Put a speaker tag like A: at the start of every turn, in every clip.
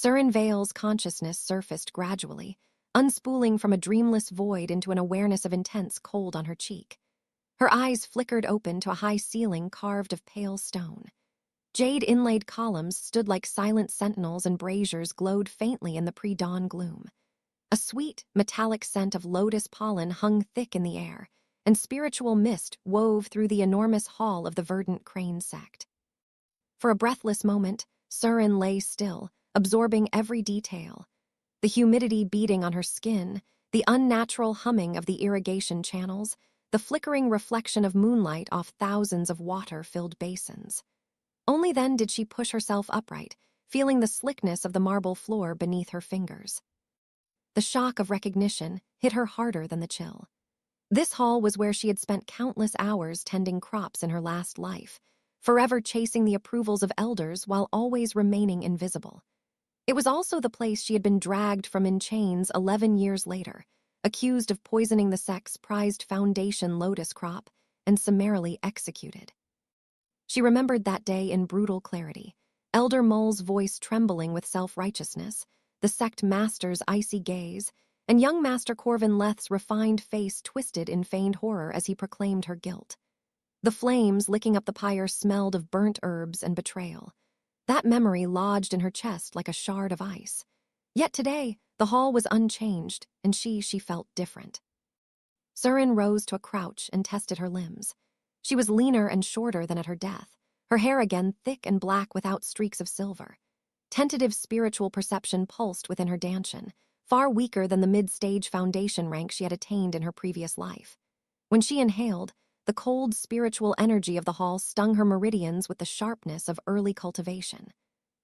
A: Seryn Vale's consciousness surfaced gradually, unspooling from a dreamless void into an awareness of intense cold on her cheek. Her eyes flickered open to a high ceiling carved of pale stone. Jade-inlaid columns stood like silent sentinels, and braziers glowed faintly in the pre-dawn gloom. A sweet, metallic scent of lotus pollen hung thick in the air, and spiritual mist wove through the enormous hall of the Verdant Crane Sect. For a breathless moment, Seryn lay still, absorbing every detail. The humidity beating on her skin, the unnatural humming of the irrigation channels, the flickering reflection of moonlight off thousands of water-filled basins. Only then did she push herself upright, feeling the slickness of the marble floor beneath her fingers. The shock of recognition hit her harder than the chill. This hall was where she had spent countless hours tending crops in her last life, forever chasing the approvals of elders while always remaining invisible. It was also the place she had been dragged from in chains 11 years later, accused of poisoning the sect's prized Foundation Lotus crop, and summarily executed. She remembered that day in brutal clarity, Elder Mull's voice trembling with self-righteousness, the sect master's icy gaze, and Young Master Corvin Leth's refined face twisted in feigned horror as he proclaimed her guilt. The flames licking up the pyre smelled of burnt herbs and betrayal. That memory lodged in her chest like a shard of ice. Yet today, the hall was unchanged, and she felt different. Seryn rose to a crouch and tested her limbs. She was leaner and shorter than at her death, her hair again thick and black without streaks of silver. Tentative spiritual perception pulsed within her dantian, far weaker than the mid-stage foundation rank she had attained in her previous life. When she inhaled, the cold spiritual energy of the hall stung her meridians with the sharpness of early cultivation.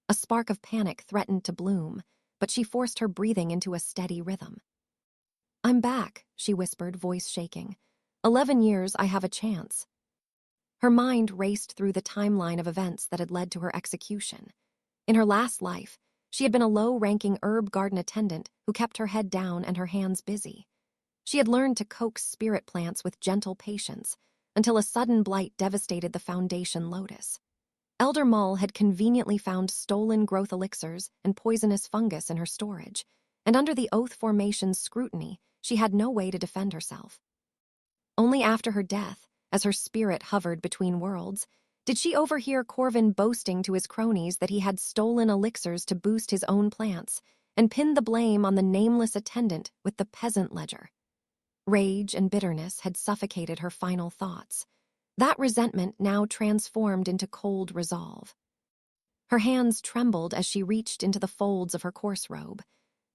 A: A spark of panic threatened to bloom, but she forced her breathing into a steady rhythm. "I'm back," she whispered, voice shaking. 11 years, I have a chance." Her mind raced through the timeline of events that had led to her execution. In her last life, she had been a low-ranking herb garden attendant who kept her head down and her hands busy. She had learned to coax spirit plants with gentle patience until a sudden blight devastated the Foundation Lotus. Elder Mull had conveniently found stolen growth elixirs and poisonous fungus in her storage, and under the oath formation's scrutiny, she had no way to defend herself. Only after her death, as her spirit hovered between worlds, did she overhear Corvin boasting to his cronies that he had stolen elixirs to boost his own plants and pinned the blame on the nameless attendant with the peasant ledger. Rage and bitterness had suffocated her final thoughts. That resentment now transformed into cold resolve. Her hands trembled as she reached into the folds of her coarse robe.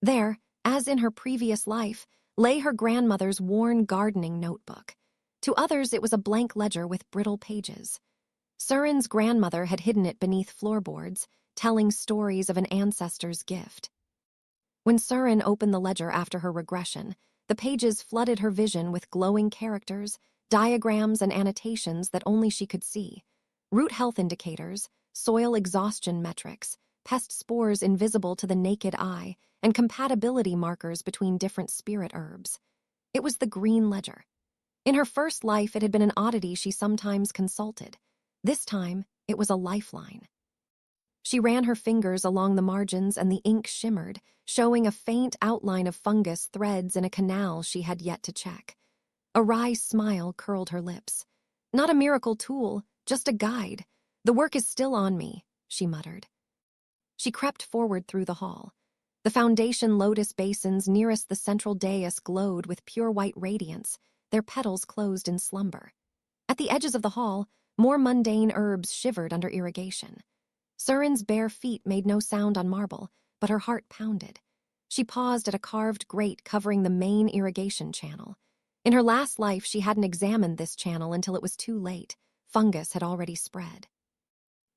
A: There, as in her previous life, lay her grandmother's worn gardening notebook. To others, it was a blank ledger with brittle pages. Seryn's grandmother had hidden it beneath floorboards, telling stories of an ancestor's gift. When Seryn opened the ledger after her regression, the pages flooded her vision with glowing characters, diagrams, and annotations that only she could see. Root health indicators, soil exhaustion metrics, pest spores invisible to the naked eye, and compatibility markers between different spirit herbs. It was the green ledger. In her first life, it had been an oddity she sometimes consulted. This time, it was a lifeline. She ran her fingers along the margins and the ink shimmered, showing a faint outline of fungus threads in a canal she had yet to check. A wry smile curled her lips. "Not a miracle tool, just a guide. The work is still on me," she muttered. She crept forward through the hall. The Foundation Lotus basins nearest the central dais glowed with pure white radiance, their petals closed in slumber. At the edges of the hall, more mundane herbs shivered under irrigation. Seryn's bare feet made no sound on marble, but her heart pounded. She paused at a carved grate covering the main irrigation channel. In her last life, she hadn't examined this channel until it was too late. Fungus had already spread.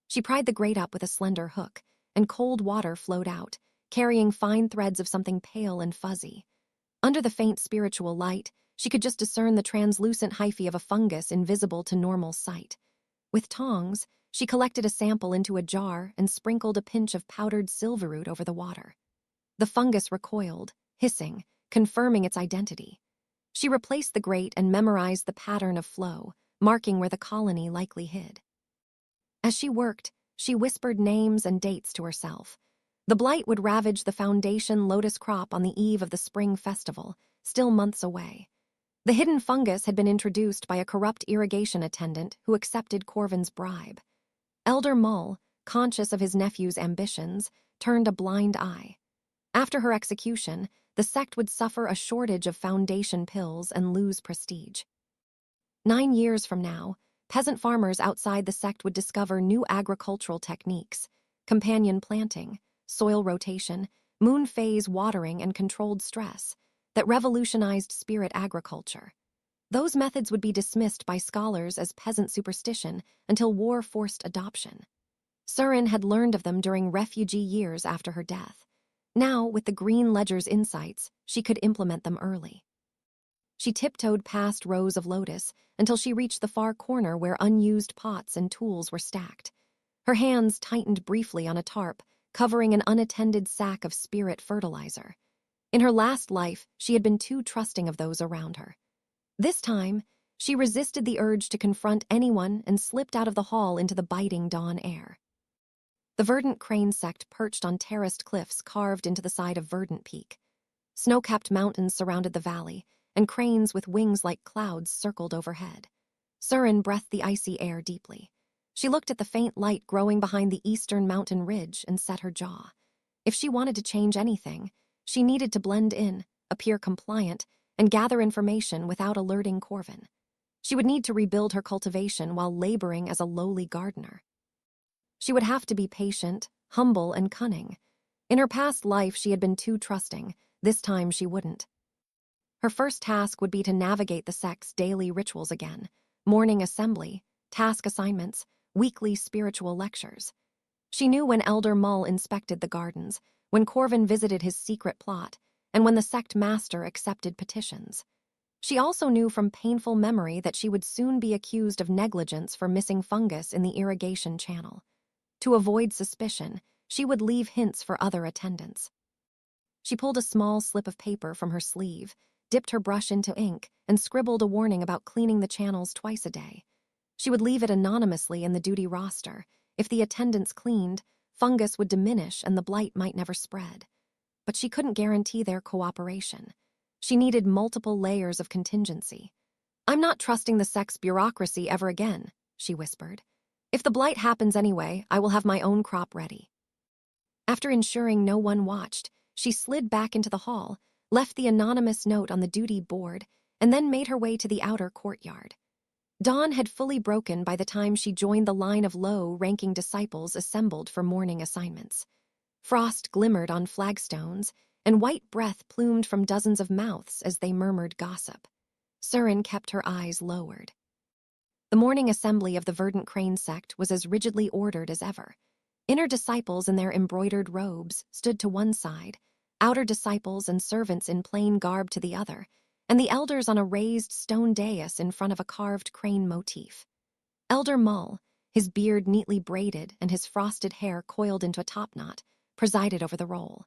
A: She pried the grate up with a slender hook, and cold water flowed out, carrying fine threads of something pale and fuzzy. Under the faint spiritual light, she could just discern the translucent hyphae of a fungus invisible to normal sight. With tongs, she collected a sample into a jar and sprinkled a pinch of powdered silverroot over the water. The fungus recoiled, hissing, confirming its identity. She replaced the grate and memorized the pattern of flow, marking where the colony likely hid. As she worked, she whispered names and dates to herself. The blight would ravage the Foundation Lotus crop on the eve of the spring festival, still months away. The hidden fungus had been introduced by a corrupt irrigation attendant who accepted Corvin's bribe. Elder Mull, conscious of his nephew's ambitions, turned a blind eye. After her execution, the sect would suffer a shortage of Foundation pills and lose prestige. 9 years from now, peasant farmers outside the sect would discover new agricultural techniques: companion planting, soil rotation, moon phase watering, and controlled stress that revolutionized spirit agriculture. Those methods would be dismissed by scholars as peasant superstition until war forced adoption. Seryn had learned of them during refugee years after her death. Now, with the Green Ledger's insights, she could implement them early. She tiptoed past rows of lotus until she reached the far corner where unused pots and tools were stacked. Her hands tightened briefly on a tarp, covering an unattended sack of spirit fertilizer. In her last life, she had been too trusting of those around her. This time, she resisted the urge to confront anyone and slipped out of the hall into the biting dawn air. The Verdant Crane Sect perched on terraced cliffs carved into the side of Verdant Peak. Snow-capped mountains surrounded the valley, and cranes with wings like clouds circled overhead. Seryn breathed the icy air deeply. She looked at the faint light growing behind the eastern mountain ridge and set her jaw. If she wanted to change anything, she needed to blend in, appear compliant, and gather information without alerting Corvin. She would need to rebuild her cultivation while laboring as a lowly gardener. She would have to be patient, humble, and cunning. In her past life, she had been too trusting. This time, she wouldn't. Her first task would be to navigate the sect's daily rituals again: morning assembly, task assignments, weekly spiritual lectures. She knew when Elder Mull inspected the gardens, when Corvin visited his secret plot, and when the sect master accepted petitions. She also knew from painful memory that she would soon be accused of negligence for missing fungus in the irrigation channel. To avoid suspicion, she would leave hints for other attendants. She pulled a small slip of paper from her sleeve, dipped her brush into ink, and scribbled a warning about cleaning the channels twice a day. She would leave it anonymously in the duty roster. If the attendants cleaned, fungus would diminish and the blight might never spread. But she couldn't guarantee their cooperation. She needed multiple layers of contingency. "I'm not trusting the sect's bureaucracy ever again," she whispered. "If the blight happens anyway, I will have my own crop ready." After ensuring no one watched, she slid back into the hall, left the anonymous note on the duty board, and then made her way to the outer courtyard. Dawn had fully broken by the time she joined the line of low-ranking disciples assembled for morning assignments. Frost glimmered on flagstones, and white breath plumed from dozens of mouths as they murmured gossip. Seryn kept her eyes lowered. The morning assembly of the Verdant Crane Sect was as rigidly ordered as ever. Inner disciples in their embroidered robes stood to one side, outer disciples and servants in plain garb to the other, and the elders on a raised stone dais in front of a carved crane motif. Elder Mull, his beard neatly braided and his frosted hair coiled into a topknot, presided over the roll.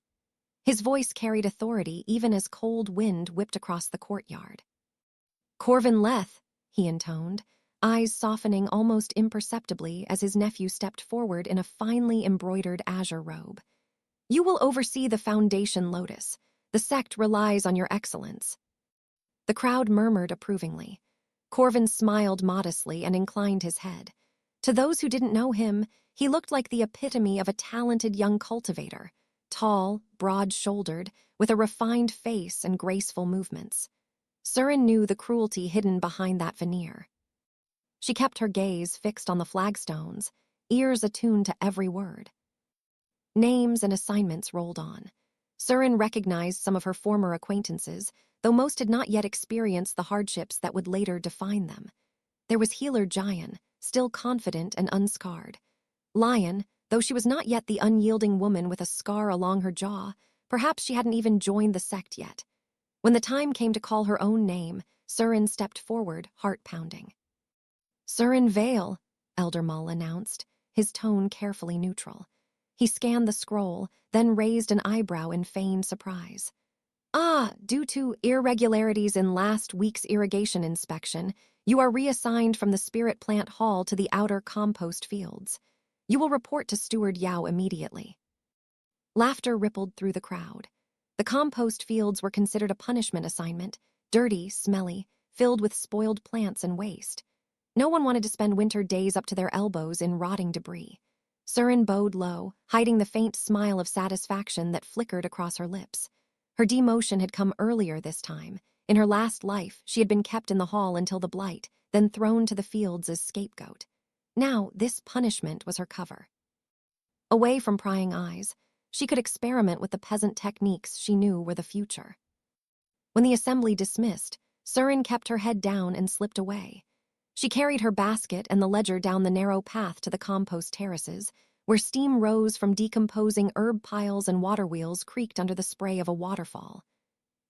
A: His voice carried authority even as cold wind whipped across the courtyard. "Corvin Leth," he intoned, eyes softening almost imperceptibly as his nephew stepped forward in a finely embroidered azure robe. "You will oversee the Foundation Lotus. The sect relies on your excellence." The crowd murmured approvingly. Corvin smiled modestly and inclined his head. To those who didn't know him, he looked like the epitome of a talented young cultivator, tall, broad-shouldered, with a refined face and graceful movements. Seryn knew the cruelty hidden behind that veneer. She kept her gaze fixed on the flagstones, ears attuned to every word. Names and assignments rolled on. Seryn recognized some of her former acquaintances, though most had not yet experienced the hardships that would later define them. There was Healer Jian, still confident and unscarred. Lion, though she was not yet the unyielding woman with a scar along her jaw, perhaps she hadn't even joined the sect yet. When the time came to call her own name, Seryn stepped forward, heart-pounding. "Seryn Vale," Elder Mull announced, his tone carefully neutral. He scanned the scroll, then raised an eyebrow in feigned surprise. Due to irregularities in last week's irrigation inspection, you are reassigned from the Spirit Plant Hall to the outer compost fields. You will report to Steward Yao immediately." Laughter rippled through the crowd. The compost fields were considered a punishment assignment, dirty, smelly, filled with spoiled plants and waste. No one wanted to spend winter days up to their elbows in rotting debris. Seryn bowed low, hiding the faint smile of satisfaction that flickered across her lips. Her demotion had come earlier this time. In her last life, she had been kept in the hall until the blight, then thrown to the fields as scapegoat. Now, this punishment was her cover. Away from prying eyes, she could experiment with the peasant techniques she knew were the future. When the assembly dismissed, Seryn kept her head down and slipped away. She carried her basket and the ledger down the narrow path to the compost terraces, where steam rose from decomposing herb piles and water wheels creaked under the spray of a waterfall.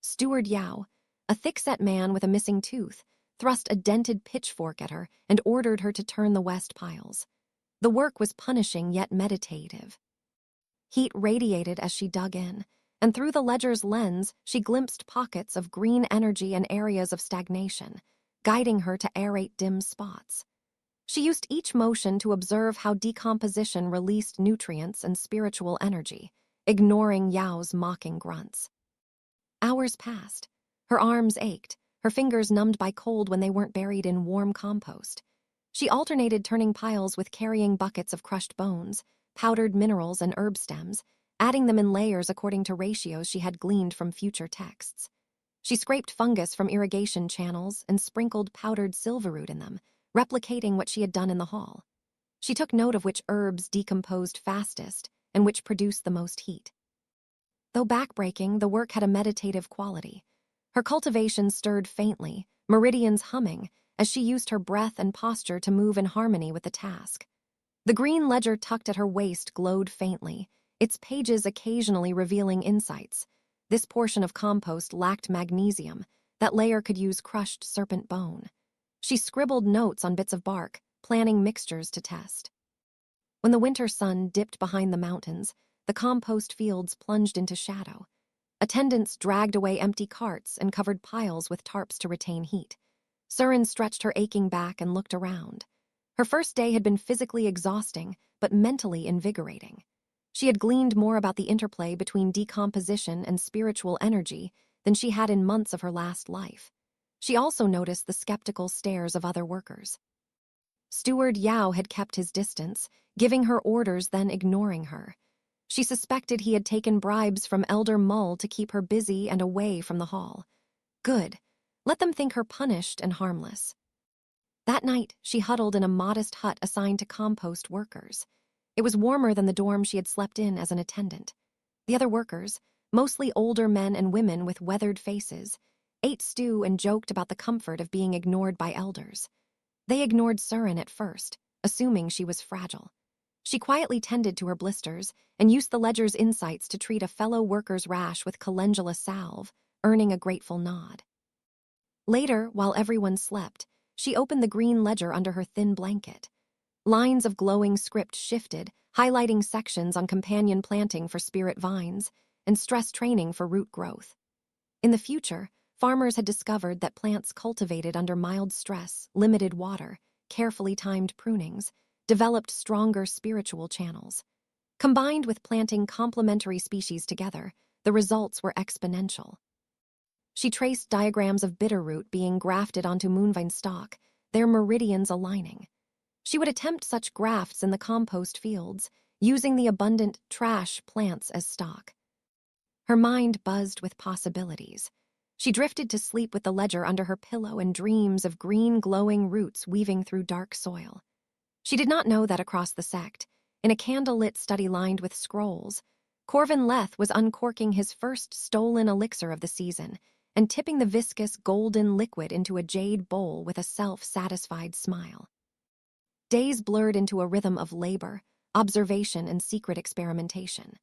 A: Steward Yao, a thick-set man with a missing tooth, thrust a dented pitchfork at her and ordered her to turn the west piles. The work was punishing yet meditative. Heat radiated as she dug in, and through the ledger's lens, she glimpsed pockets of green energy and areas of stagnation, guiding her to aerate dim spots. She used each motion to observe how decomposition released nutrients and spiritual energy, ignoring Yao's mocking grunts. Hours passed. Her arms ached, her fingers numbed by cold when they weren't buried in warm compost. She alternated turning piles with carrying buckets of crushed bones, powdered minerals and herb stems, adding them in layers according to ratios she had gleaned from future texts. She scraped fungus from irrigation channels and sprinkled powdered silverroot in them, replicating what she had done in the hall. She took note of which herbs decomposed fastest and which produced the most heat. Though backbreaking, the work had a meditative quality. Her cultivation stirred faintly, meridians humming, as she used her breath and posture to move in harmony with the task. The green ledger tucked at her waist glowed faintly, its pages occasionally revealing insights. This portion of compost lacked magnesium. That layer could use crushed serpent bone. She scribbled notes on bits of bark, planning mixtures to test. When the winter sun dipped behind the mountains, the compost fields plunged into shadow. Attendants dragged away empty carts and covered piles with tarps to retain heat. Seryn stretched her aching back and looked around. Her first day had been physically exhausting, but mentally invigorating. She had gleaned more about the interplay between decomposition and spiritual energy than she had in months of her last life. She also noticed the skeptical stares of other workers. Steward Yao had kept his distance, giving her orders then ignoring her. She suspected he had taken bribes from Elder Mull to keep her busy and away from the hall. Good. Let them think her punished and harmless. That night, she huddled in a modest hut assigned to compost workers. It was warmer than the dorm she had slept in as an attendant. The other workers, mostly older men and women with weathered faces, ate stew and joked about the comfort of being ignored by elders. They ignored Seryn at first, assuming she was fragile. She quietly tended to her blisters and used the ledger's insights to treat a fellow worker's rash with calendula salve, earning a grateful nod. Later, while everyone slept, she opened the green ledger under her thin blanket. Lines of glowing script shifted, highlighting sections on companion planting for spirit vines and stress training for root growth. In the future, farmers had discovered that plants cultivated under mild stress, limited water, carefully timed prunings, developed stronger spiritual channels. Combined with planting complementary species together, the results were exponential. She traced diagrams of bitterroot being grafted onto moonvine stalk, their meridians aligning. She would attempt such grafts in the compost fields, using the abundant trash plants as stock. Her mind buzzed with possibilities. She drifted to sleep with the ledger under her pillow and dreams of green glowing roots weaving through dark soil. She did not know that across the sect, in a candlelit study lined with scrolls, Corvin Leth was uncorking his first stolen elixir of the season and tipping the viscous golden liquid into a jade bowl with a self-satisfied smile. Days blurred into a rhythm of labor, observation, and secret experimentation.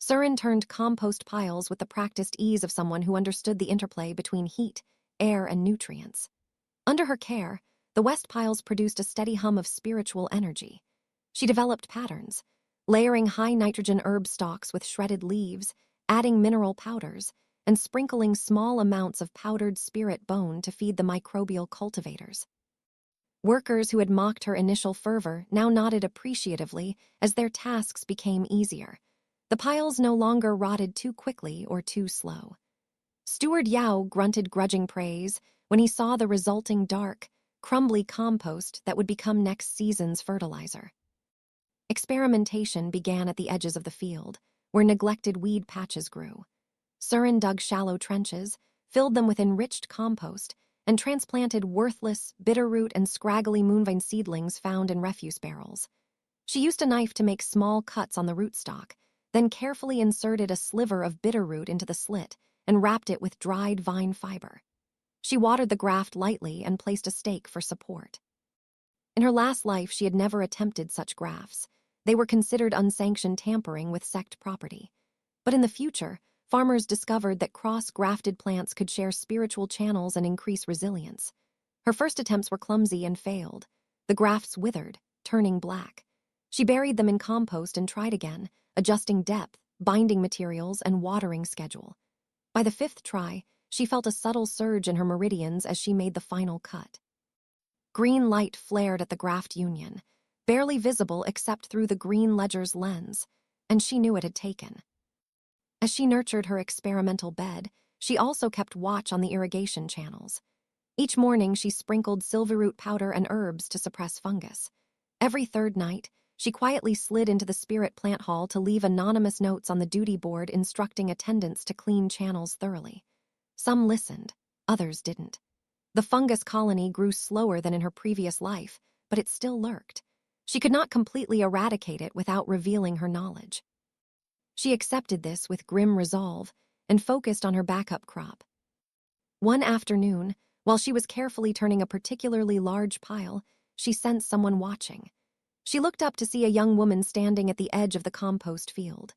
A: Seryn turned compost piles with the practiced ease of someone who understood the interplay between heat, air, and nutrients. Under her care, the west piles produced a steady hum of spiritual energy. She developed patterns, layering high-nitrogen herb stalks with shredded leaves, adding mineral powders, and sprinkling small amounts of powdered spirit bone to feed the microbial cultivators. Workers who had mocked her initial fervor now nodded appreciatively as their tasks became easier. The piles no longer rotted too quickly or too slow. Steward Yao grunted grudging praise when he saw the resulting dark, crumbly compost that would become next season's fertilizer. Experimentation began at the edges of the field, where neglected weed patches grew. Seryn dug shallow trenches, filled them with enriched compost, and transplanted worthless, bitterroot and scraggly moonvine seedlings found in refuse barrels. She used a knife to make small cuts on the rootstock, then carefully inserted a sliver of bitterroot into the slit and wrapped it with dried vine fiber. She watered the graft lightly and placed a stake for support. In her last life, she had never attempted such grafts. They were considered unsanctioned tampering with sect property. But in the future, farmers discovered that cross-grafted plants could share spiritual channels and increase resilience. Her first attempts were clumsy and failed. The grafts withered, turning black. She buried them in compost and tried again, adjusting depth, binding materials, and watering schedule. By the fifth try, she felt a subtle surge in her meridians as she made the final cut. Green light flared at the graft union, barely visible except through the green ledger's lens, and she knew it had taken. As she nurtured her experimental bed, she also kept watch on the irrigation channels. Each morning, she sprinkled silverroot powder and herbs to suppress fungus. Every third night, she quietly slid into the spirit plant hall to leave anonymous notes on the duty board instructing attendants to clean channels thoroughly. Some listened, others didn't. The fungus colony grew slower than in her previous life, but it still lurked. She could not completely eradicate it without revealing her knowledge. She accepted this with grim resolve and focused on her backup crop. One afternoon, while she was carefully turning a particularly large pile, she sensed someone watching. She looked up to see a young woman standing at the edge of the compost field.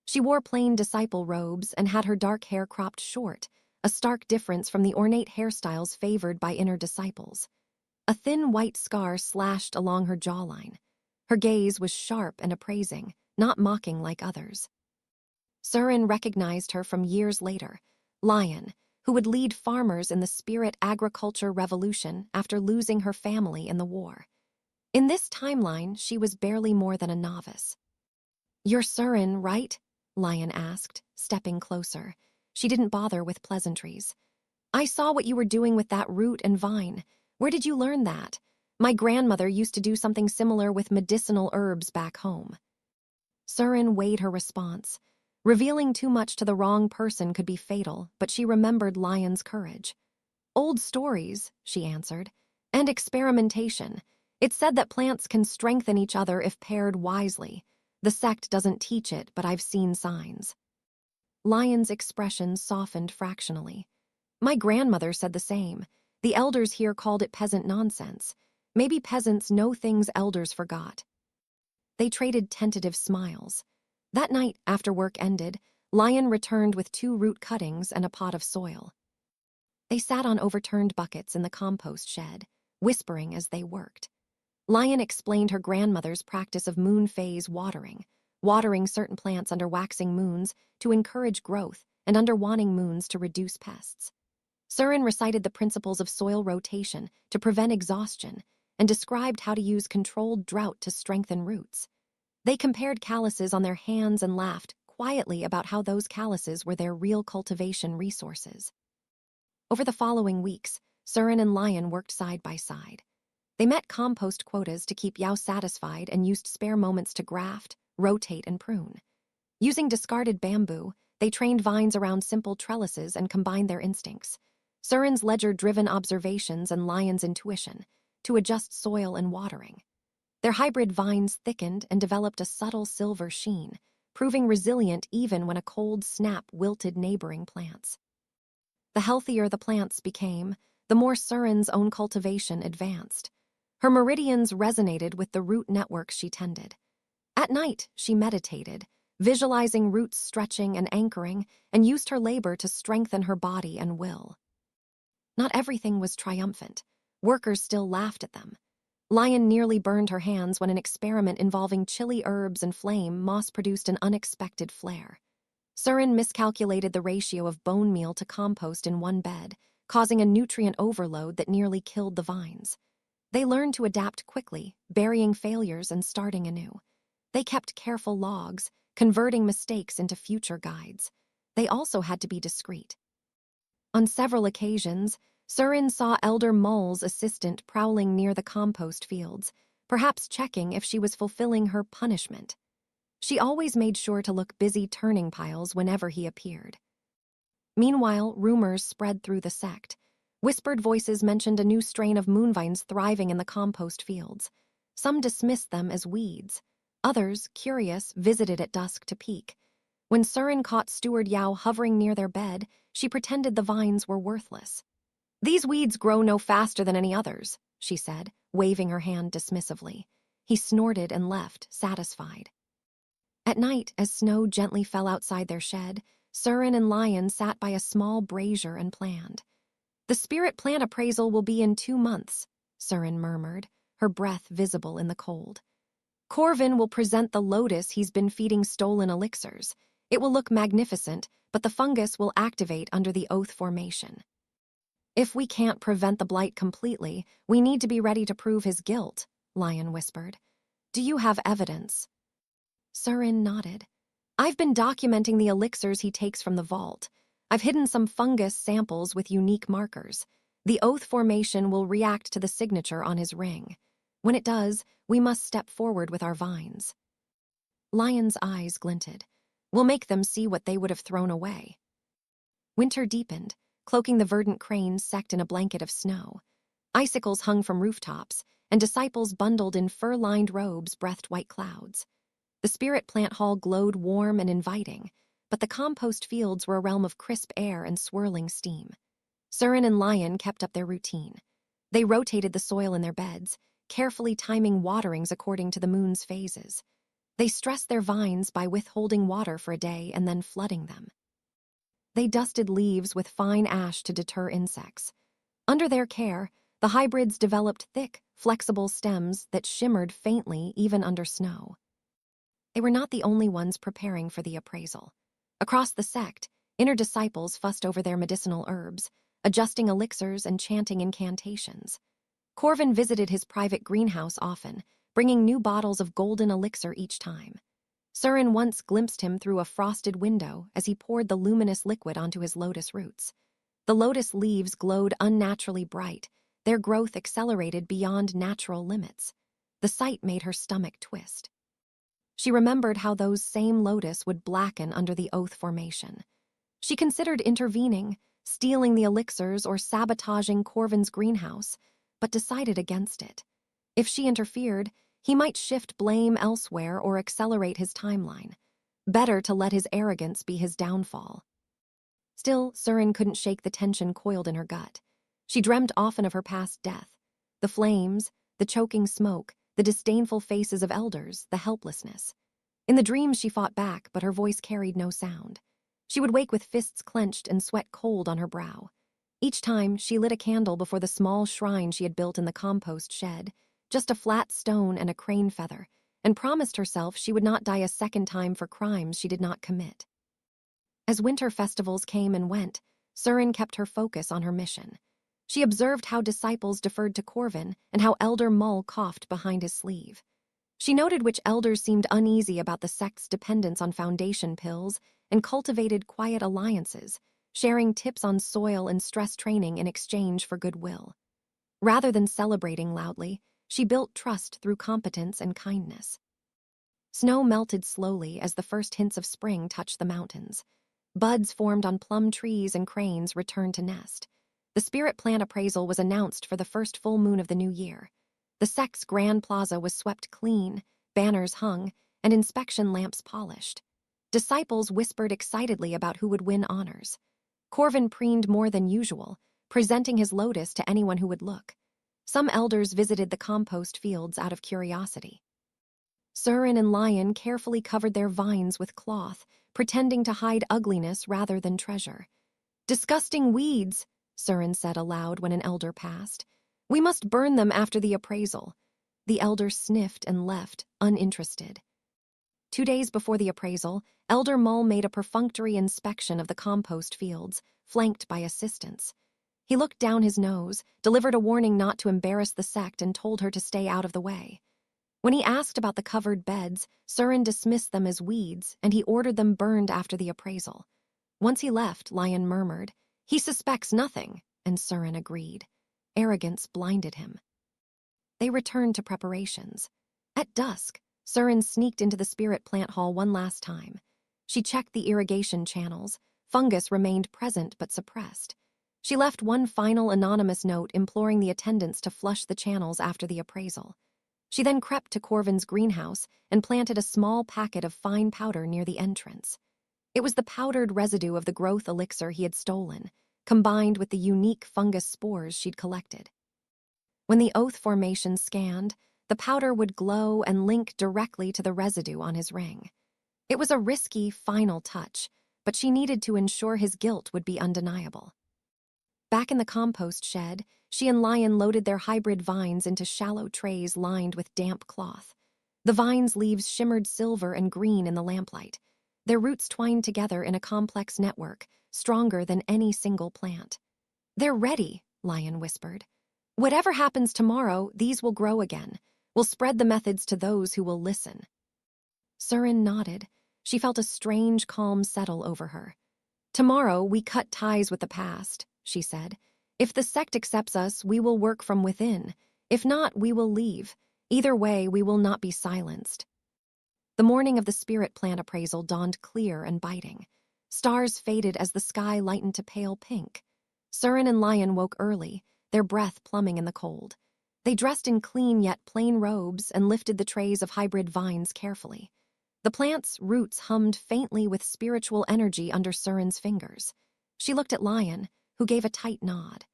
A: She wore plain disciple robes and had her dark hair cropped short, a stark difference from the ornate hairstyles favored by inner disciples. A thin white scar slashed along her jawline. Her gaze was sharp and appraising, not mocking like others. Seryn recognized her from years later, Lion, who would lead farmers in the spirit agriculture revolution after losing her family in the war. In this timeline, she was barely more than a novice. "You're Seryn, right?" Lion asked, stepping closer. She didn't bother with pleasantries. "I saw what you were doing with that root and vine. Where did you learn that? My grandmother used to do something similar with medicinal herbs back home." Seryn weighed her response. Revealing too much to the wrong person could be fatal, but she remembered Lion's courage. "Old stories," she answered, "and experimentation. It said that plants can strengthen each other if paired wisely. The sect doesn't teach it, but I've seen signs." Lion's expression softened fractionally. "My grandmother said the same. The elders here called it peasant nonsense. Maybe peasants know things elders forgot." They traded tentative smiles. That night, after work ended, Lion returned with 2 root cuttings and a pot of soil. They sat on overturned buckets in the compost shed, whispering as they worked. Lion explained her grandmother's practice of moon phase watering certain plants under waxing moons to encourage growth and under waning moons to reduce pests. Seryn recited the principles of soil rotation to prevent exhaustion and described how to use controlled drought to strengthen roots. They compared calluses on their hands and laughed quietly about how those calluses were their real cultivation resources. Over the following weeks, Seryn and Lion worked side by side. They met compost quotas to keep Yao satisfied and used spare moments to graft, rotate, and prune. Using discarded bamboo, they trained vines around simple trellises and combined their instincts. Seryn's ledger-driven observations and Lion's intuition to adjust soil and watering. Their hybrid vines thickened and developed a subtle silver sheen, proving resilient even when a cold snap wilted neighboring plants. The healthier the plants became, the more Seryn's own cultivation advanced. Her meridians resonated with the root networks she tended. At night, she meditated, visualizing roots stretching and anchoring, and used her labor to strengthen her body and will. Not everything was triumphant. Workers still laughed at them. Lion nearly burned her hands when an experiment involving chili herbs and flame moss produced an unexpected flare. Seryn miscalculated the ratio of bone meal to compost in one bed, causing a nutrient overload that nearly killed the vines. They learned to adapt quickly, burying failures and starting anew. They kept careful logs, converting mistakes into future guides. They also had to be discreet. On several occasions, Seryn saw Elder Mull's assistant prowling near the compost fields, perhaps checking if she was fulfilling her punishment. She always made sure to look busy turning piles whenever he appeared. Meanwhile, rumors spread through the sect. Whispered voices mentioned a new strain of moonvines thriving in the compost fields. Some dismissed them as weeds. Others, curious, visited at dusk to peek. When Seryn caught Steward Yao hovering near their bed, she pretended the vines were worthless. "These weeds grow no faster than any others," she said, waving her hand dismissively. He snorted and left, satisfied. At night, as snow gently fell outside their shed, Seryn and Lion sat by a small brazier and planned. "The spirit plant appraisal will be in 2 months," Seryn murmured, her breath visible in the cold. "Corvin will present the lotus he's been feeding stolen elixirs. It will look magnificent, but the fungus will activate under the oath formation. If we can't prevent the blight completely, we need to be ready to prove his guilt," Lion whispered. "Do you have evidence?" Seryn nodded. "I've been documenting the elixirs he takes from the vault. I've hidden some fungus samples with unique markers. The oath formation will react to the signature on his ring. When it does, we must step forward with our vines." Lion's eyes glinted. "We'll make them see what they would have thrown away." Winter deepened, cloaking the Verdant Crane Sect in a blanket of snow. Icicles hung from rooftops, and disciples bundled in fur-lined robes breathed white clouds. The spirit plant hall glowed warm and inviting, but the compost fields were a realm of crisp air and swirling steam. Seryn and Lion kept up their routine. They rotated the soil in their beds, carefully timing waterings according to the moon's phases. They stressed their vines by withholding water for a day and then flooding them. They dusted leaves with fine ash to deter insects. Under their care, the hybrids developed thick, flexible stems that shimmered faintly even under snow. They were not the only ones preparing for the appraisal. Across the sect, inner disciples fussed over their medicinal herbs, adjusting elixirs and chanting incantations. Corvin visited his private greenhouse often, bringing new bottles of golden elixir each time. Seryn once glimpsed him through a frosted window as he poured the luminous liquid onto his lotus roots. The lotus leaves glowed unnaturally bright, their growth accelerated beyond natural limits. The sight made her stomach twist. She remembered how those same lotus would blacken under the oath formation. She considered intervening, stealing the elixirs or sabotaging Corvin's greenhouse, but decided against it. If she interfered, he might shift blame elsewhere or accelerate his timeline. Better to let his arrogance be his downfall. Still, Seryn couldn't shake the tension coiled in her gut. She dreamt often of her past death. The flames, the choking smoke, the disdainful faces of elders, the helplessness. In the dreams she fought back, but her voice carried no sound. She would wake with fists clenched and sweat cold on her brow. Each time, she lit a candle before the small shrine she had built in the compost shed, just a flat stone and a crane feather, and promised herself she would not die a second time for crimes she did not commit. As winter festivals came and went, Seryn kept her focus on her mission. She observed how disciples deferred to Corvin and how Elder Mull coughed behind his sleeve. She noted which elders seemed uneasy about the sect's dependence on Foundation pills and cultivated quiet alliances, sharing tips on soil and stress training in exchange for goodwill. Rather than celebrating loudly, she built trust through competence and kindness. Snow melted slowly as the first hints of spring touched the mountains. Buds formed on plum trees and cranes returned to nest. The spirit plant appraisal was announced for the first full moon of the new year. The sect's grand plaza was swept clean, banners hung, and inspection lamps polished. Disciples whispered excitedly about who would win honors. Corvin preened more than usual, presenting his lotus to anyone who would look. Some elders visited the compost fields out of curiosity. Seryn and Lion carefully covered their vines with cloth, pretending to hide ugliness rather than treasure. "Disgusting weeds," Seryn said aloud when an elder passed. "We must burn them after the appraisal." The elder sniffed and left, uninterested. 2 days before the appraisal, Elder Mull made a perfunctory inspection of the compost fields, flanked by assistants. He looked down his nose, delivered a warning not to embarrass the sect, and told her to stay out of the way. When he asked about the covered beds, Seryn dismissed them as weeds, and he ordered them burned after the appraisal. Once he left, Lion murmured, "He suspects nothing," and Seryn agreed. Arrogance blinded him. They returned to preparations. At dusk, Seryn sneaked into the spirit plant hall one last time. She checked the irrigation channels. Fungus remained present but suppressed. She left one final anonymous note imploring the attendants to flush the channels after the appraisal. She then crept to Corvin's greenhouse and planted a small packet of fine powder near the entrance. It was the powdered residue of the growth elixir he had stolen, combined with the unique fungus spores she'd collected. When the oath formation scanned, the powder would glow and link directly to the residue on his ring. It was a risky, final touch, but she needed to ensure his guilt would be undeniable. Back in the compost shed, she and Lion loaded their hybrid vines into shallow trays lined with damp cloth. The vines' leaves shimmered silver and green in the lamplight. Their roots twined together in a complex network, stronger than any single plant. "They're ready," Lion whispered. "Whatever happens tomorrow, these will grow again. We'll spread the methods to those who will listen." Seryn nodded. She felt a strange calm settle over her. "Tomorrow, we cut ties with the past," she said. "If the sect accepts us, we will work from within. If not, we will leave. Either way, we will not be silenced." The morning of the spirit plant appraisal dawned clear and biting. Stars faded as the sky lightened to pale pink. Seryn and Lion woke early, their breath plumbing in the cold. They dressed in clean yet plain robes and lifted the trays of hybrid vines carefully. The plant's roots hummed faintly with spiritual energy under Seryn's fingers. She looked at Lion, who gave a tight nod.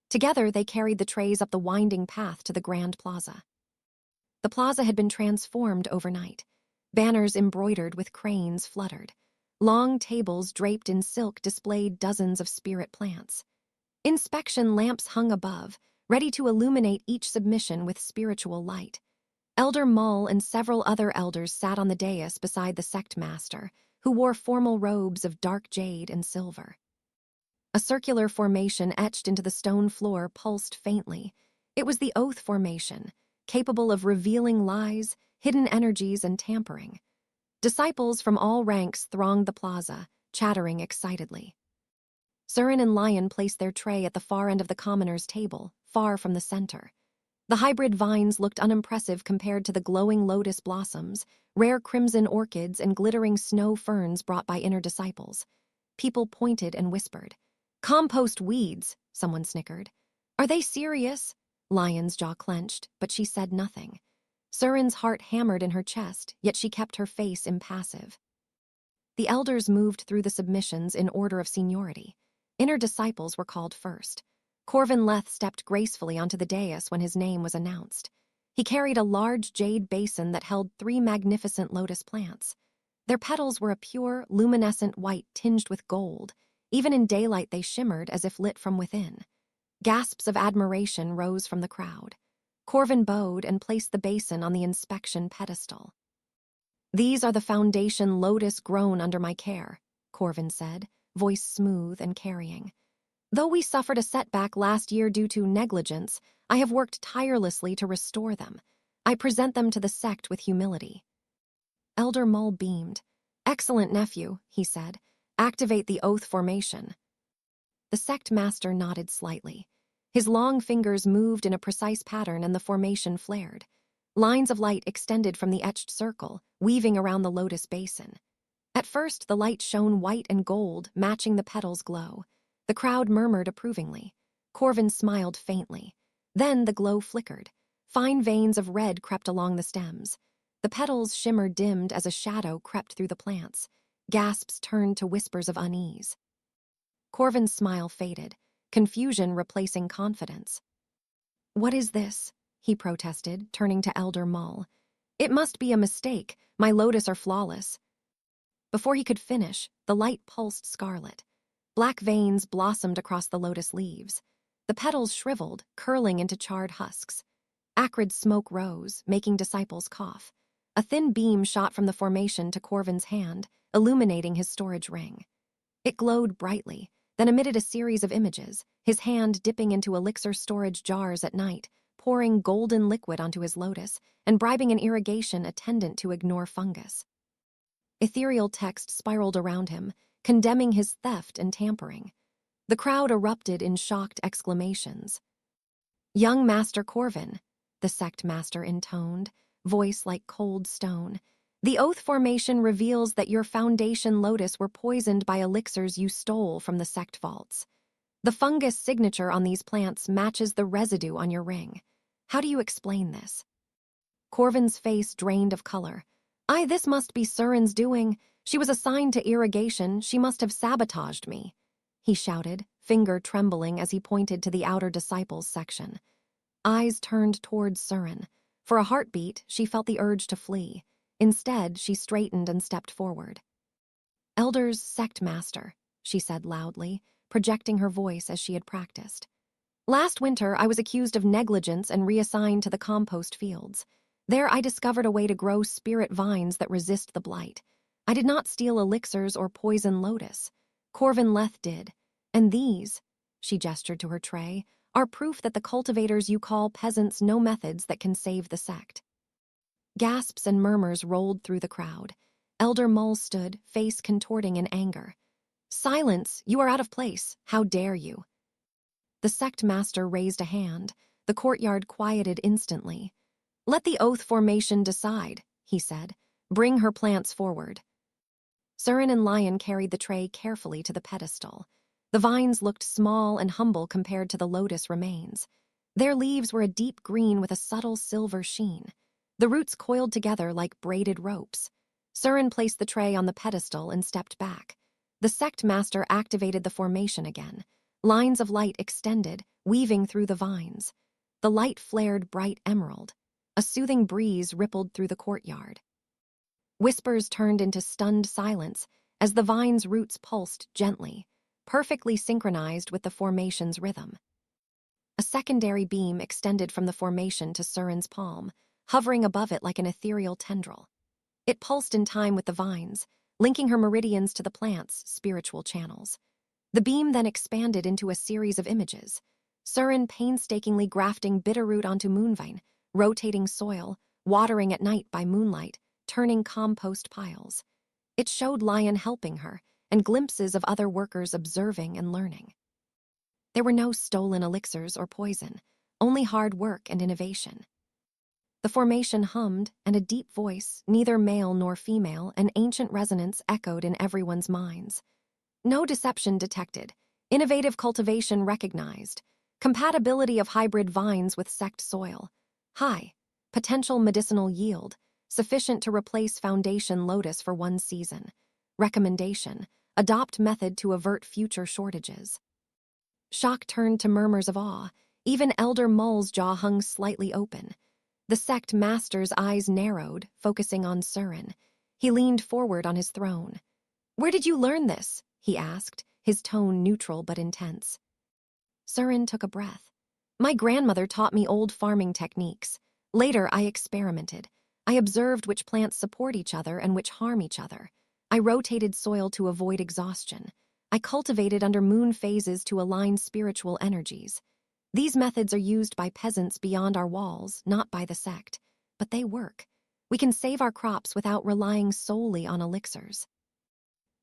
A: Together, they carried the trays up the winding path to the grand plaza. The plaza had been transformed overnight. Banners embroidered with cranes fluttered. Long tables draped in silk displayed dozens of spirit plants. Inspection lamps hung above, ready to illuminate each submission with spiritual light. Elder Mull and several other elders sat on the dais beside the sect master, who wore formal robes of dark jade and silver. A circular formation etched into the stone floor pulsed faintly. It was the oath formation, capable of revealing lies, hidden energies, and tampering. Disciples from all ranks thronged the plaza, chattering excitedly. Seryn and Lion placed their tray at the far end of the commoners' table, far from the center. The hybrid vines looked unimpressive compared to the glowing lotus blossoms, rare crimson orchids, and glittering snow ferns brought by inner disciples. People pointed and whispered. "Compost weeds," someone snickered. "Are they serious?" Lion's jaw clenched, but she said nothing. Seryn's heart hammered in her chest, yet she kept her face impassive. The elders moved through the submissions in order of seniority. Inner disciples were called first. Corvin Leth stepped gracefully onto the dais when his name was announced. He carried a large jade basin that held 3 magnificent lotus plants. Their petals were a pure, luminescent white tinged with gold. Even in daylight they shimmered as if lit from within. Gasps of admiration rose from the crowd. Corvin bowed and placed the basin on the inspection pedestal. "These are the Foundation Lotus grown under my care," Corvin said, voice smooth and carrying. "Though we suffered a setback last year due to negligence, I have worked tirelessly to restore them. I present them to the sect with humility." Elder Mull beamed. "Excellent, nephew," he said. "Activate the oath formation." The sect master nodded slightly. His long fingers moved in a precise pattern and the formation flared. Lines of light extended from the etched circle, weaving around the lotus basin. At first, the light shone white and gold, matching the petals' glow. The crowd murmured approvingly. Corvin smiled faintly. Then the glow flickered. Fine veins of red crept along the stems. The petals' shimmer dimmed as a shadow crept through the plants. Gasps turned to whispers of unease. Corvin's smile faded, confusion replacing confidence. "What is this?" he protested, turning to Elder Mull. "It must be a mistake. My lotus are flawless." Before he could finish, the light pulsed scarlet. Black veins blossomed across the lotus leaves. The petals shriveled, curling into charred husks. Acrid smoke rose, making disciples cough. A thin beam shot from the formation to Corvin's hand, illuminating his storage ring. It glowed brightly, then emitted a series of images, his hand dipping into elixir storage jars at night, pouring golden liquid onto his lotus and bribing an irrigation attendant to ignore fungus. Ethereal text spiraled around him, condemning his theft and tampering. The crowd erupted in shocked exclamations. "Young Master Corvin," the sect master intoned, voice like cold stone. "The oath formation reveals that your Foundation Lotus were poisoned by elixirs you stole from the sect vaults. The fungus signature on these plants matches the residue on your ring. How do you explain this?" Corvin's face drained of color. This must be Seryn's doing. She was assigned to irrigation. She must have sabotaged me," he shouted, finger trembling as he pointed to the outer disciples section. Eyes turned towards Seryn. For a heartbeat, she felt the urge to flee. Instead, she straightened and stepped forward. "Elders, sect master," she said loudly, projecting her voice as she had practiced. "Last winter, I was accused of negligence and reassigned to the compost fields. There, I discovered a way to grow spirit vines that resist the blight. I did not steal elixirs or poison lotus. Corvin Leth did. And these," she gestured to her tray, "are proof that the cultivators you call peasants know methods that can save the sect." Gasps and murmurs rolled through the crowd. Elder Mull stood, face contorting in anger. "Silence! You are out of place. How dare you?" The sect master raised a hand. The courtyard quieted instantly. "Let the oath formation decide," he said. "Bring her plants forward." Seryn and Lion carried the tray carefully to the pedestal. The vines looked small and humble compared to the lotus remains. Their leaves were a deep green with a subtle silver sheen. The roots coiled together like braided ropes. Seryn placed the tray on the pedestal and stepped back. The sect master activated the formation again. Lines of light extended, weaving through the vines. The light flared bright emerald. A soothing breeze rippled through the courtyard. Whispers turned into stunned silence as the vine's roots pulsed gently, perfectly synchronized with the formation's rhythm. A secondary beam extended from the formation to Seryn's palm, hovering above it like an ethereal tendril. It pulsed in time with the vines, linking her meridians to the plant's spiritual channels. The beam then expanded into a series of images. Seryn painstakingly grafting bitterroot onto moonvine, rotating soil, watering at night by moonlight, turning compost piles. It showed Lion helping her, and glimpses of other workers observing and learning. There were no stolen elixirs or poison, only hard work and innovation. The formation hummed, and a deep voice, neither male nor female, an ancient resonance echoed in everyone's minds. No deception detected. Innovative cultivation recognized. Compatibility of hybrid vines with sect soil. High. Potential medicinal yield. Sufficient to replace Foundation Lotus for one season. Recommendation: adopt method to avert future shortages. Shock turned to murmurs of awe. Even Elder Mull's jaw hung slightly open. The sect master's eyes narrowed, focusing on Seryn. He leaned forward on his throne. "Where did you learn this?" he asked, his tone neutral but intense. Seryn took a breath. "My grandmother taught me old farming techniques. Later, I experimented. I observed which plants support each other and which harm each other. I rotated soil to avoid exhaustion. I cultivated under moon phases to align spiritual energies. These methods are used by peasants beyond our walls, not by the sect. But they work. We can save our crops without relying solely on elixirs."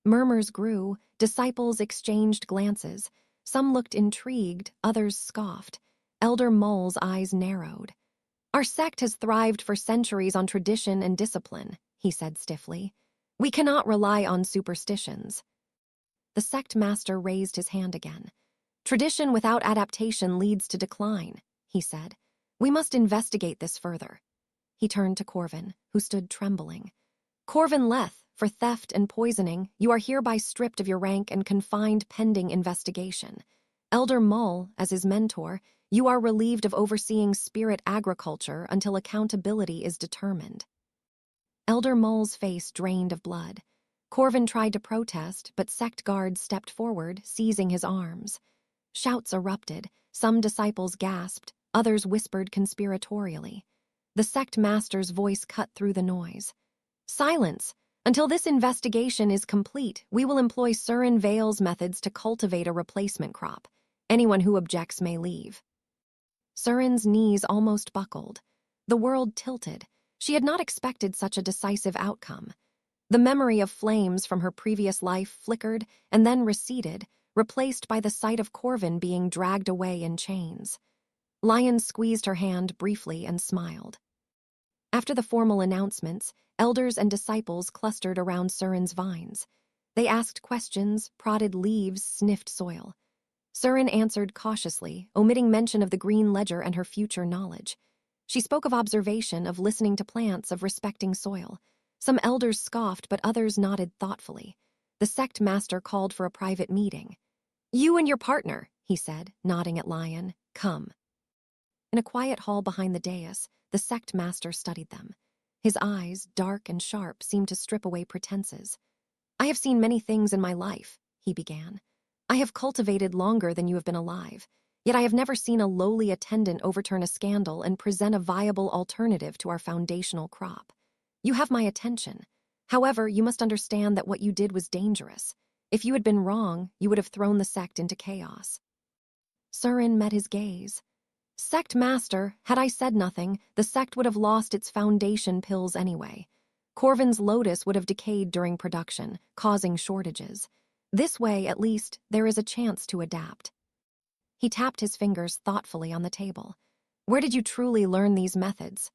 A: Murmurs grew, disciples exchanged glances. Some looked intrigued, others scoffed. Elder Mull's eyes narrowed. "Our sect has thrived for centuries on tradition and discipline," he said stiffly. "We cannot rely on superstitions." The sect master raised his hand again. "Tradition without adaptation leads to decline," he said. "We must investigate this further." He turned to Corvin, who stood trembling. "Corvin Leth, for theft and poisoning, you are hereby stripped of your rank and confined pending investigation. Elder Mull, as his mentor, you are relieved of overseeing spirit agriculture until accountability is determined." Elder Mull's face drained of blood. Corvin tried to protest, but sect guards stepped forward, seizing his arms. Shouts erupted, some disciples gasped, others whispered conspiratorially. The sect master's voice cut through the noise. "Silence! Until this investigation is complete, we will employ Seryn Vale's methods to cultivate a replacement crop. Anyone who objects may leave." Seryn's knees almost buckled. The world tilted. She had not expected such a decisive outcome. The memory of flames from her previous life flickered and then receded, replaced by the sight of Corvin being dragged away in chains. Lion squeezed her hand briefly and smiled. After the formal announcements, elders and disciples clustered around Seryn's vines. They asked questions, prodded leaves, sniffed soil. Seryn answered cautiously, omitting mention of the green ledger and her future knowledge. She spoke of observation, of listening to plants, of respecting soil. Some elders scoffed, but others nodded thoughtfully. The sect master called for a private meeting. "You and your partner," he said, nodding at Lion. "Come." In a quiet hall behind the dais, the sect master studied them. His eyes, dark and sharp, seemed to strip away pretenses. "I have seen many things in my life," he began. "I have cultivated longer than you have been alive, yet I have never seen a lowly attendant overturn a scandal and present a viable alternative to our foundational crop. You have my attention. However, you must understand that what you did was dangerous. If you had been wrong, you would have thrown the sect into chaos." Seryn met his gaze. "Sect master, had I said nothing, the sect would have lost its foundation pills anyway. Corvin's Lotus would have decayed during production, causing shortages. This way, at least, there is a chance to adapt." He tapped his fingers thoughtfully on the table. "Where did you truly learn these methods?"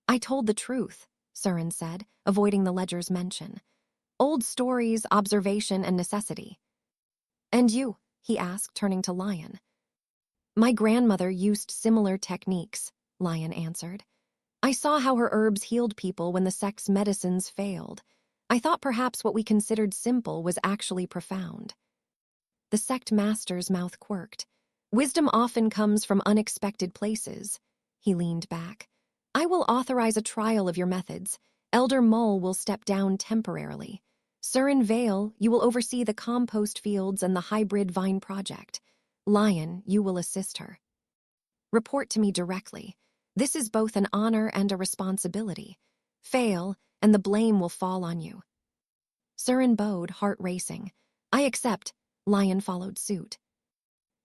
A: "I told the truth," Seryn said, avoiding the ledger's mention. "Old stories, observation, and necessity." "And you?" he asked, turning to Lion. "My grandmother used similar techniques," Lion answered. "I saw how her herbs healed people when the sect's medicines failed. I thought perhaps what we considered simple was actually profound." The sect master's mouth quirked. "Wisdom often comes from unexpected places." He leaned back. "I will authorize a trial of your methods. Elder Mull will step down temporarily. Seryn Vale, you will oversee the compost fields and the hybrid vine project. Lion, you will assist her. Report to me directly. This is both an honor and a responsibility. Fail, and the blame will fall on you." Seryn bowed, heart racing. "I accept." Lion followed suit.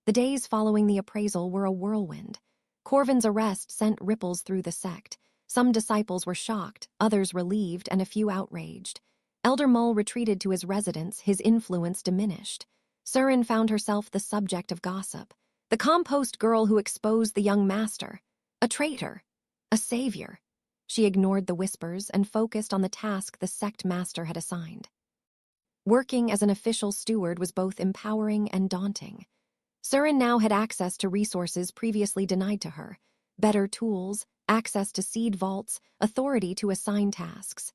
A: The days following the appraisal were a whirlwind. Corvin's arrest sent ripples through the sect. Some disciples were shocked, others relieved, and a few outraged. Elder Mull retreated to his residence, his influence diminished. Seryn found herself the subject of gossip. The compost girl who exposed the young master. A traitor. A savior. She ignored the whispers and focused on the task the sect master had assigned. Working as an official steward was both empowering and daunting. Seryn now had access to resources previously denied to her. Better tools, access to seed vaults, authority to assign tasks.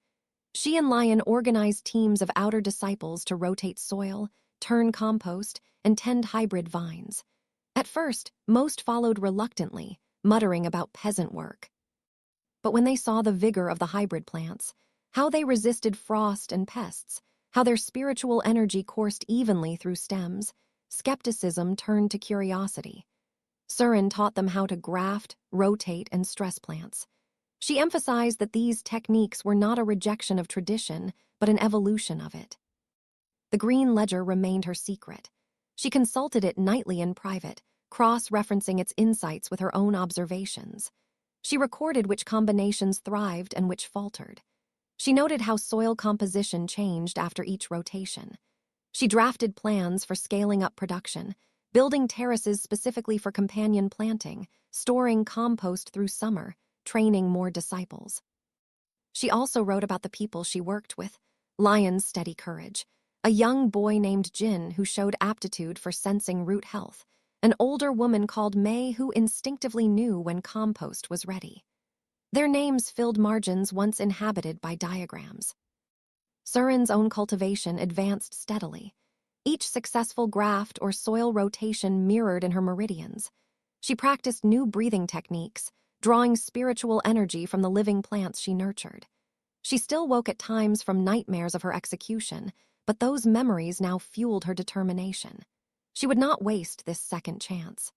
A: She and Lion organized teams of outer disciples to rotate soil, turn compost, and tend hybrid vines. At first, most followed reluctantly, muttering about peasant work. But when they saw the vigor of the hybrid plants, how they resisted frost and pests, how their spiritual energy coursed evenly through stems, skepticism turned to curiosity. Seryn taught them how to graft, rotate, and stress plants. She emphasized that these techniques were not a rejection of tradition, but an evolution of it. The green ledger remained her secret. She consulted it nightly in private, cross-referencing its insights with her own observations. She recorded which combinations thrived and which faltered. She noted how soil composition changed after each rotation. She drafted plans for scaling up production, building terraces specifically for companion planting, storing compost through summer, training more disciples. She also wrote about the people she worked with. Lion's steady courage, a young boy named Jin who showed aptitude for sensing root health, an older woman called May who instinctively knew when compost was ready. Their names filled margins once inhabited by diagrams. Seryn's own cultivation advanced steadily. Each successful graft or soil rotation mirrored in her meridians. She practiced new breathing techniques, drawing spiritual energy from the living plants she nurtured. She still woke at times from nightmares of her execution, but those memories now fueled her determination. She would not waste this second chance.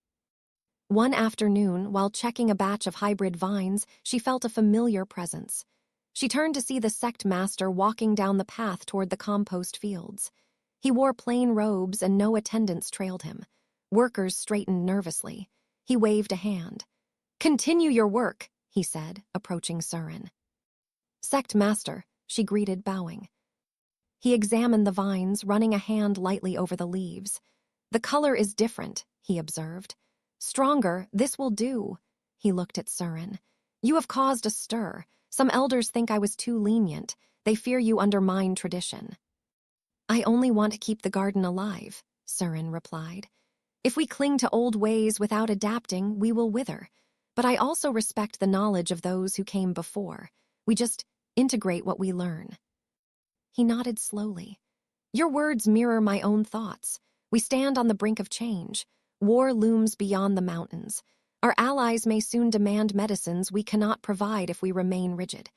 A: One afternoon, while checking a batch of hybrid vines, she felt a familiar presence. She turned to see the sect master walking down the path toward the compost fields. He wore plain robes and no attendants trailed him. Workers straightened nervously. He waved a hand. "Continue your work," he said, approaching Seryn. "Sect Master," she greeted, bowing. He examined the vines, running a hand lightly over the leaves. "The color is different," he observed. "Stronger, this will do." He looked at Seryn. "You have caused a stir. Some elders think I was too lenient. They fear you undermine tradition." "I only want to keep the garden alive," Seryn replied. "If we cling to old ways without adapting, we will wither. But I also respect the knowledge of those who came before. We just integrate what we learn." He nodded slowly. "Your words mirror my own thoughts. We stand on the brink of change. War looms beyond the mountains. Our allies may soon demand medicines we cannot provide if we remain rigid.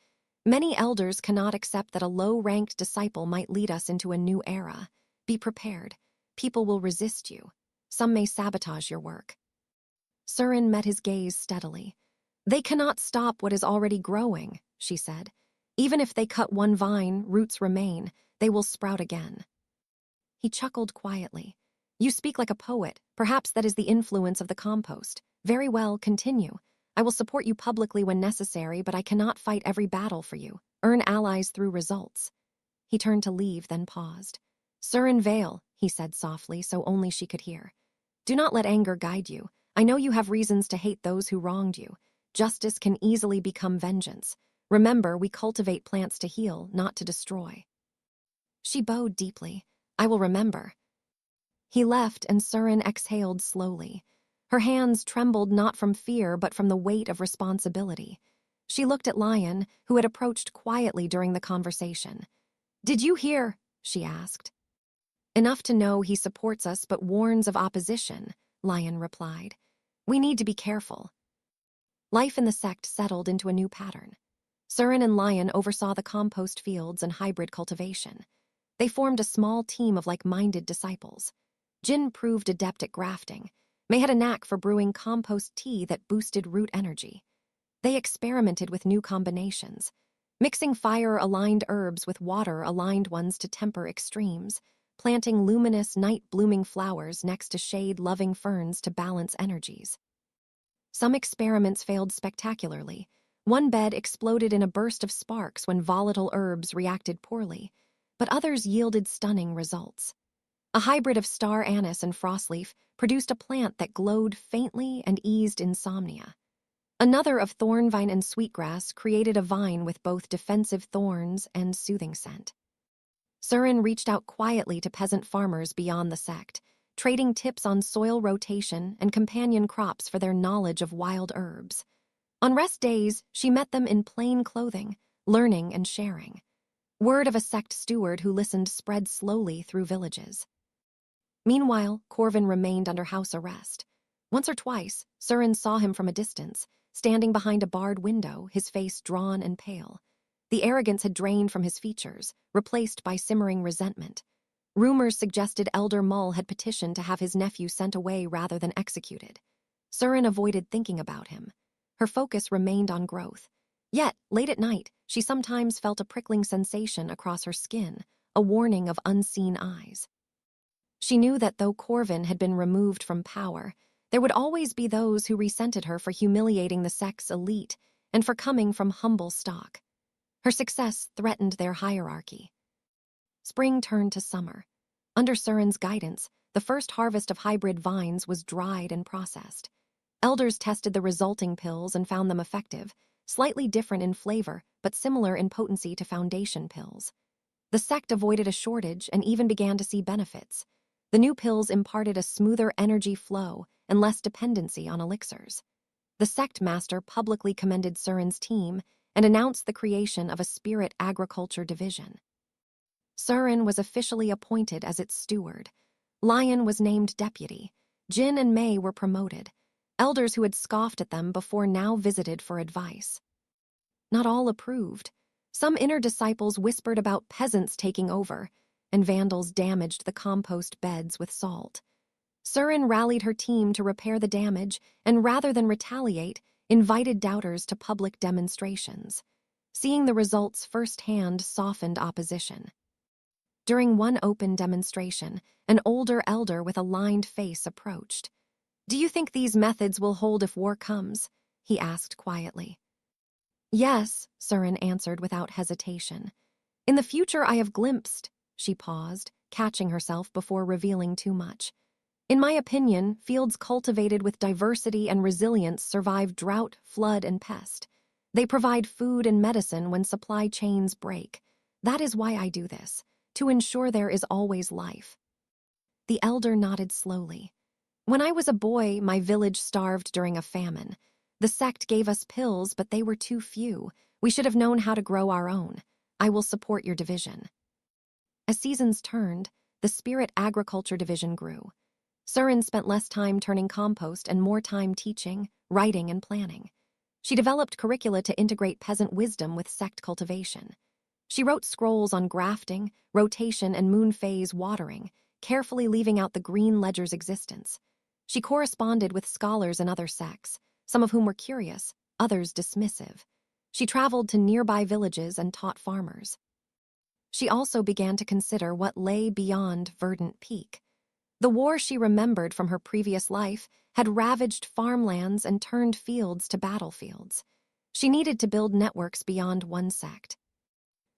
A: Many elders cannot accept that a low-ranked disciple might lead us into a new era. Be prepared. People will resist you. Some may sabotage your work." Seryn met his gaze steadily. "They cannot stop what is already growing," she said. "Even if they cut one vine, roots remain. They will sprout again." He chuckled quietly. "You speak like a poet. Perhaps that is the influence of the compost. Very well, continue. I will support you publicly when necessary, but I cannot fight every battle for you. Earn allies through results." He turned to leave, then paused. "Seryn Vale," he said softly, so only she could hear. "Do not let anger guide you. I know you have reasons to hate those who wronged you. Justice can easily become vengeance. Remember, we cultivate plants to heal, not to destroy." She bowed deeply. "I will remember." He left, and Seryn exhaled slowly. Her hands trembled not from fear, but from the weight of responsibility. She looked at Lion, who had approached quietly during the conversation. "Did you hear?" she asked. "Enough to know he supports us but warns of opposition," Lion replied. "We need to be careful." Life in the sect settled into a new pattern. Seryn and Lion oversaw the compost fields and hybrid cultivation. They formed a small team of like-minded disciples. Jin proved adept at grafting. May had a knack for brewing compost tea that boosted root energy. They experimented with new combinations, mixing fire-aligned herbs with water-aligned ones to temper extremes, planting luminous, night-blooming flowers next to shade-loving ferns to balance energies. Some experiments failed spectacularly. One bed exploded in a burst of sparks when volatile herbs reacted poorly, but others yielded stunning results. A hybrid of star anise and frostleaf produced a plant that glowed faintly and eased insomnia. Another of thornvine and sweetgrass created a vine with both defensive thorns and soothing scent. Seryn reached out quietly to peasant farmers beyond the sect, trading tips on soil rotation and companion crops for their knowledge of wild herbs. On rest days, she met them in plain clothing, learning and sharing. Word of a sect steward who listened spread slowly through villages. Meanwhile, Corvin remained under house arrest. Once or twice, Seryn saw him from a distance, standing behind a barred window, his face drawn and pale. The arrogance had drained from his features, replaced by simmering resentment. Rumors suggested Elder Mull had petitioned to have his nephew sent away rather than executed. Seryn avoided thinking about him. Her focus remained on growth. Yet, late at night, she sometimes felt a prickling sensation across her skin, a warning of unseen eyes. She knew that though Corvin had been removed from power, there would always be those who resented her for humiliating the sect's elite and for coming from humble stock. Her success threatened their hierarchy. Spring turned to summer. Under Seryn's guidance, the first harvest of hybrid vines was dried and processed. Elders tested the resulting pills and found them effective, slightly different in flavor but similar in potency to Foundation pills. The sect avoided a shortage and even began to see benefits. The new pills imparted a smoother energy flow and less dependency on elixirs. The sect master publicly commended Seryn's team and announced the creation of a spirit agriculture division. Seryn was officially appointed as its steward. Lion was named deputy. Jin and May were promoted. Elders who had scoffed at them before now visited for advice. Not all approved. Some inner disciples whispered about peasants taking over, and vandals damaged the compost beds with salt. Seryn rallied her team to repair the damage and, rather than retaliate, invited doubters to public demonstrations. Seeing the results firsthand softened opposition. During one open demonstration, an older elder with a lined face approached. "Do you think these methods will hold if war comes?" he asked quietly. "Yes," Seryn answered without hesitation. "In the future I have glimpsed," she paused, catching herself before revealing too much. "In my opinion, fields cultivated with diversity and resilience survive drought, flood, and pest. They provide food and medicine when supply chains break. That is why I do this, to ensure there is always life." The elder nodded slowly. "When I was a boy, my village starved during a famine. The sect gave us pills, but they were too few. We should have known how to grow our own. I will support your division." As seasons turned, the Spirit Agriculture Division grew. Seryn spent less time turning compost and more time teaching, writing, and planning. She developed curricula to integrate peasant wisdom with sect cultivation. She wrote scrolls on grafting, rotation, and moon phase watering, carefully leaving out the green ledger's existence. She corresponded with scholars in other sects, some of whom were curious, others dismissive. She traveled to nearby villages and taught farmers. She also began to consider what lay beyond Verdant Peak. The war she remembered from her previous life had ravaged farmlands and turned fields to battlefields. She needed to build networks beyond one sect.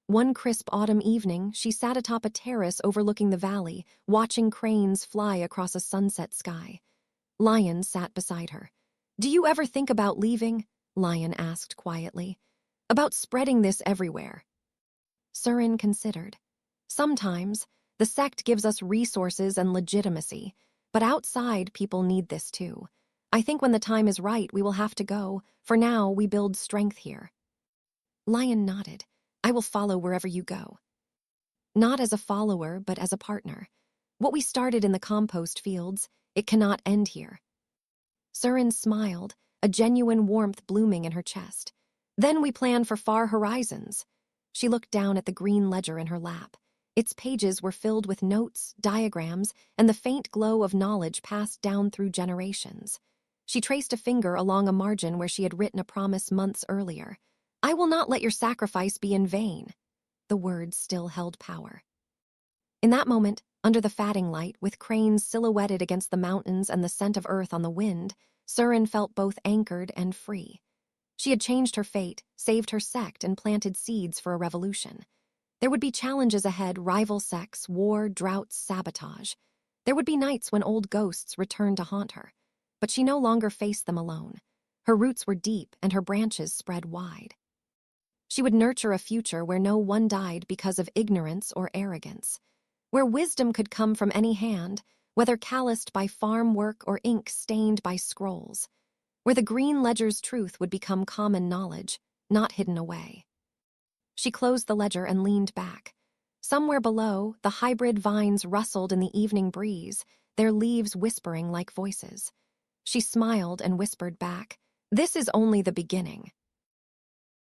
A: One crisp autumn evening, she sat atop a terrace overlooking the valley, watching cranes fly across a sunset sky. Lion sat beside her. "Do you ever think about leaving?" Lion asked quietly. "About spreading this everywhere?" Seryn considered. "Sometimes. The sect gives us resources and legitimacy, but outside people need this too. I think when the time is right, we will have to go. For now, we build strength here." Lion nodded. "I will follow wherever you go." "Not as a follower, but as a partner. What we started in the compost fields, it cannot end here." Seryn smiled, a genuine warmth blooming in her chest. "Then we plan for far horizons." She looked down at the green ledger in her lap. Its pages were filled with notes, diagrams, and the faint glow of knowledge passed down through generations. She traced a finger along a margin where she had written a promise months earlier. "I will not let your sacrifice be in vain." The words still held power. In that moment, under the fatting light, with cranes silhouetted against the mountains and the scent of earth on the wind, Seryn felt both anchored and free. She had changed her fate, saved her sect, and planted seeds for a revolution. There would be challenges ahead: rival sects, war, droughts, sabotage. There would be nights when old ghosts returned to haunt her. But she no longer faced them alone. Her roots were deep and her branches spread wide. She would nurture a future where no one died because of ignorance or arrogance, where wisdom could come from any hand, whether calloused by farm work or ink stained by scrolls, where the green ledger's truth would become common knowledge, not hidden away. She closed the ledger and leaned back. Somewhere below, the hybrid vines rustled in the evening breeze, their leaves whispering like voices. She smiled and whispered back, "This is only the beginning."